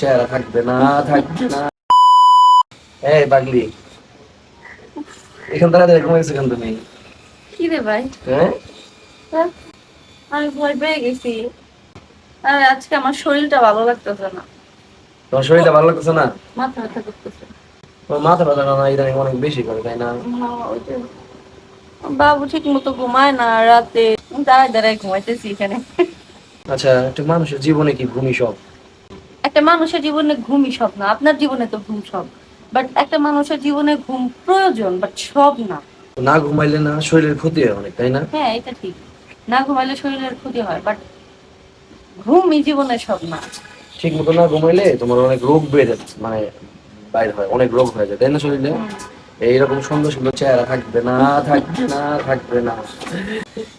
চেহারা থাকবে না, থাকবে না। এই পাগলি, এখান থেকে ঘুমাইছো কেন তুমি? কি রে ভাই? হ্যাঁ, হ্যাঁ, আমি ভয় পেয়ে গেছি। আর আজকে আমার শরীরটা ভালো লাগতেছে না। তোমার শরীরটা ভালো লাগতেছে না? মাথা ব্যথা করতেছে। তোমার মাথা ব্যথা না ইদানিং অনেক বেশি করে, তাই না? ওই যে বাবু ঠিক মতো ঘুমায় না রাতে, দাঁড়ায় দাঁড়ায় ঘুমাইতেছি এখানে। আচ্ছা, একটা মানুষের জীবনে কি ঘুমই সব? একটা মানুষের জীবনে ঘুমই সব না। আপনার জীবনে তো ঘুম সব, বাট একটা মানুষের জীবনে ঘুম প্রয়োজন, বাট সব না। না ঘুমাইলে না শরীরের ক্ষতি হয় অনেক, তাই না? হ্যাঁ, এটা ঠিক। না ঘুমাইলে শরীরের ক্ষতি হয়, বাট ঘুমই জীবনের সব না। ঠিক মতো না ঘুমাইলে তোমার অনেক রোগ বেড়ে যায়, মানে বাইর হয়, অনেক রোগ হয়ে যায়, তাই না শরীরে? এইরকম সুন্দর সুন্দর চেহারা থাকবে না, থাকবে না, থাকবে না।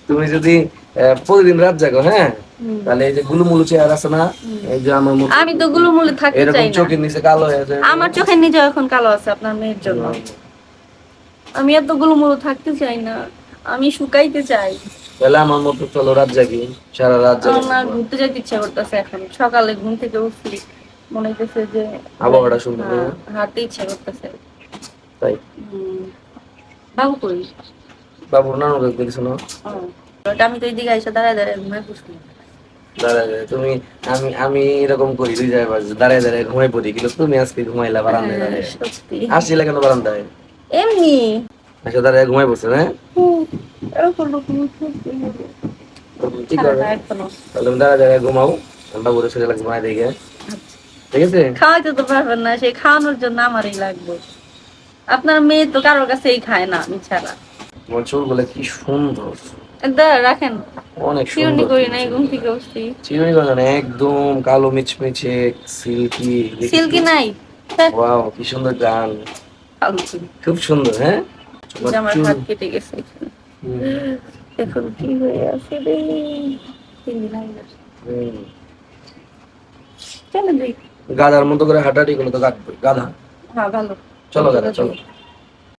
তুমি যদি প্রতিদিন রাত জাগো, হ্যাঁ, তাহলে এই যে গুলুমুলু চেহারা আছে না, এই যে আমার মতো আমি তো গুলুমুলু থাকতে এরকম চাই না। চোখের নিচে কালো হয়ে যায়। আমার চোখের নিচে এখন কালো আছে আপনার মেয়ের জন্য। আমি এত গুলুমুলু থাকতে চাই না, আমি শুকাইতে চাই। তাহলে আমার মতো চলো রাত জাগি, সারা রাত জাগি। আমার ঘুরতে যেতে ইচ্ছা করতেছে। এখন সকালে ঘুম থেকে উঠছি, মনে হইতেছে যে আবহাওয়াটা সুন্দর, হাঁটতে ইচ্ছা করতেছে। তাই বাবু কই? বাবুর নানু কাছে দেখছো না? আমি তো এইদিকে এসে দাঁড়ায় দাঁড়ায় ঘুমাই পড়ছি। দাঁড়ায় দাঁড়ায় তুমি, আমি আমি এরকম করি, দুই জায়গায় দাঁড়ায় দাঁড়ায় ঘুমাই পড়ি, কিন্তু তুমি আজকে ঘুমাইলা বারান্দায় দাঁড়ায়। সত্যি আসছিলে কেন বারান্দায়? এমনি আচ্ছা, দাঁড়ায় ঘুমাই পড়ছে, হ্যাঁ? কি করবে? তাহলে তুমি দাঁড়ায় দাঁড়ায় ঘুমাও, বাবুরে শরীর লাগছে ঘুমাই দেখে, ঠিক আছে? খাওয়াইতে তো পারবেন না, সেই খাওয়ানোর জন্য আমারই লাগবে। আপনার মেয়ে তো কারোর কাছেই খায় না আমি ছাড়া। তোমার চুলগুলো কি সুন্দর, রাখেন, অনেক চিরুনি সুন্দর। করি নাই, ঘুম থেকে উঠছি। চিরুনি করে না, একদম কালো মিচমিচে সিল্কি। সিল্কি নাই, ওয়াও, কি সুন্দর গান, ফালতু। খুব সুন্দর। হ্যাঁ, তোমার আমার চুল। হাত কেটে গেছে এখানে। এখন কি হয়ে আছে রে? 3 দিন আগে হুম। চলে যাই। গাধার মতো করে হাঁটাহাঁটি করলে তো কাটবে গাধা। হ্যাঁ, ভালো। চলো গাধা, চলো।